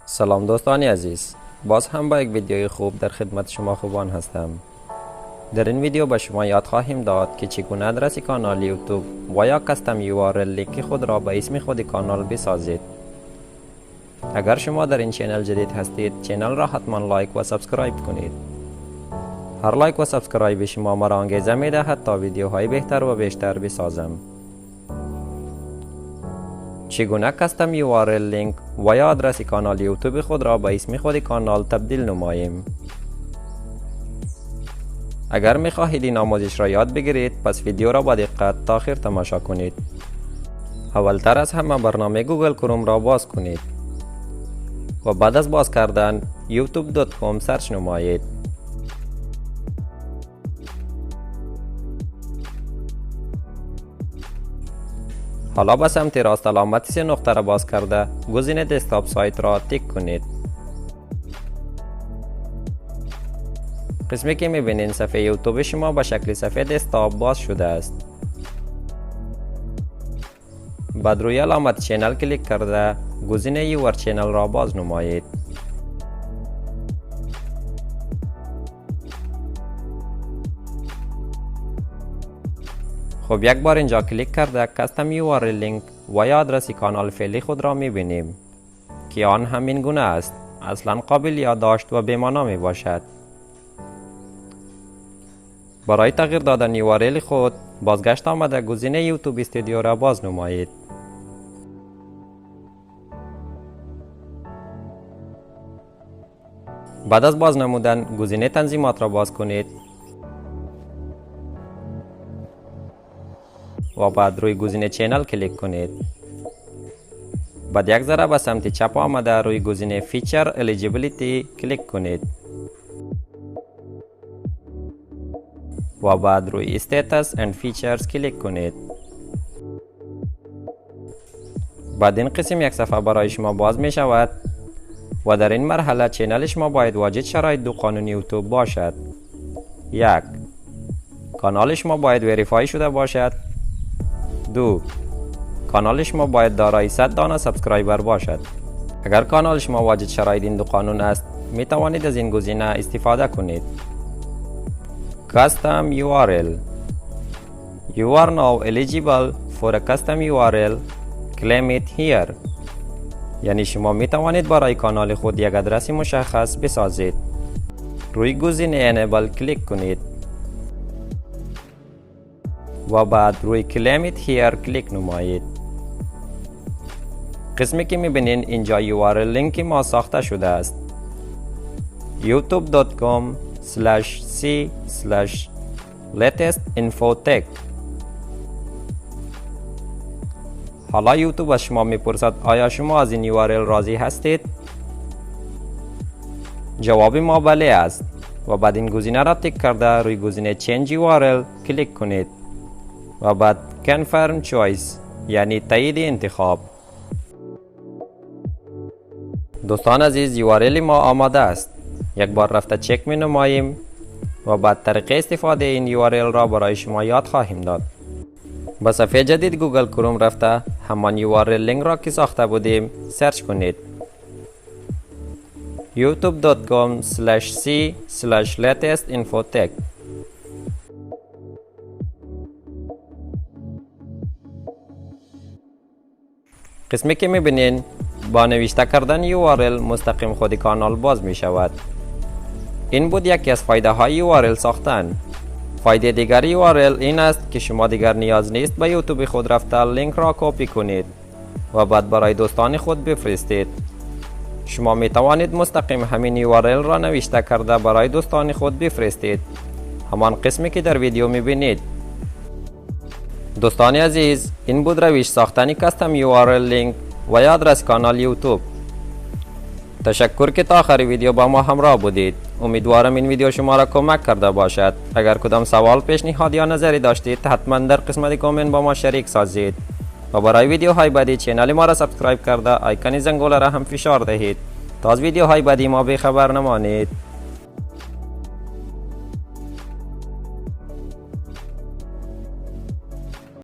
سلام دوستان عزیز، باز هم با یک ویدیوی خوب در خدمت شما خوبان هستم. در این ویدیو به شما یاد خواهیم داد که چگونه آدرس کانال یوتیوب و یا کاستم URL لینک خود را به اسم خود کانال بسازید. اگر شما در این چینل جدید هستید، چینل را حتما لایک و سبسکرایب کنید. هر لایک و سبسکرایب شما مرا انگیزه می دهد تا ویدیوهای بهتر و بیشتر بسازم. چگونه کاستم URL لینک و یا آدرس کانال یوتیوب خود را به اسم خود کانال تبدیل نماییم. اگر می خواهید این آموزش را یاد بگیرید، پس ویدیو را با دقت تا آخر تماشا کنید. اولتر از همه برنامه گوگل کروم را باز کنید و بعد از باز کردن youtube.com سرچ نمایید. حالا به سمت راست علامت 3 نقطه را باز کرده گزینه دسکتاپ سایت را تیک کنید. قسمی که میبینید صفحه یوتیوب شما به شکل صفحه دسکتاپ باز شده است. بعد روی علامت چینل کلیک کرده گزینه یور چینل را باز نمایید. خب یک بار اینجا کلیک کرده کاستم URL لینک و یا آدرس کانال فعلی خود را میبینیم که آن همین گونه است، اصلا قابل یادداشت و بی‌معنی می باشد. برای تغییر دادن URL خود بازگشت آمده گزینه یوتیوب استودیو را باز نمایید. بعد از باز نمودن گزینه تنظیمات را باز کنید و بعد روی گزینه چینل کلیک کنید. بعد یک ذره به سمت چپ آمده روی گزینه فیچر الیجیبیلیتی کلیک کنید و بعد روی استیتس اند فیچرز کلیک کنید. بعد این قسم یک صفحه برای شما باز می شود و در این مرحله چینل شما باید واجد شرایط دو قانون یوتیوب باشد. 1. کانال شما باید وریفای شده باشد. 2. کانال شما باید دارای 100 دانه سبسکرایبر باشد. اگر کانال شما واجد شرایط این دو قانون است، می توانید از این گزینه استفاده کنید. Custom URL. You are now eligible for a custom URL. Claim it here. یعنی شما می توانید برای کانال خود یک آدرس مشخص بسازید. روی گزینه Enable کلیک کنید و بعد روی Claim it here کلیک نمایید. قسمی که می بینید اینجا URL لینک ما ساخته شده است. youtube.com/c/latest-info-tech. حالا یوتیوب از شما میپرسد آیا شما از این URL راضی هستید؟ جواب ما بله است و بعد این گزینه را تیک کرده روی گزینه Change URL کلیک کنید و بعد Confirm Choice یعنی تایید انتخاب. دوستان عزیز، URL ما آماده است. یک بار رفته چک می نماییم و بعد طریقه استفاده این URL را برای شما یاد خواهیم داد. با صفحه جدید گوگل کروم رفته همان URL لینک را که ساخته بودیم سرچ کنید. youtube.com/c/latest-info-tech. قسمی که میبینین با نوشته کردن URL مستقیم خود کانال باز می شود. این بود یکی از فایده های URL ساختن. فایده دیگر URL این است که شما دیگر نیاز نیست به یوتیوب خود رفته لینک را کپی کنید و بعد برای دوستان خود بفرستید. شما می توانید مستقیم همین URL را نوشته کرده برای دوستان خود بفرستید، همان قسمی که در ویدیو می بینید. دوستان عزیز، این بود روش ساختن کاستم URL لینک و یا آدرس کانال یوتیوب. تشکر که تا آخر ویدیو با ما همراه بودید. امیدوارم این ویدیو شما را کمک کرده باشد. اگر کدام سوال، پیشنهاد یا نظری داشتید حتما در قسمت کامنت با ما شریک سازید و برای ویدیوهای بعدی چینل ما را سبسکرایب کرده آیکون زنگوله را هم فشار دهید تا از ویدیوهای بعدی ما بی خبر نمانید.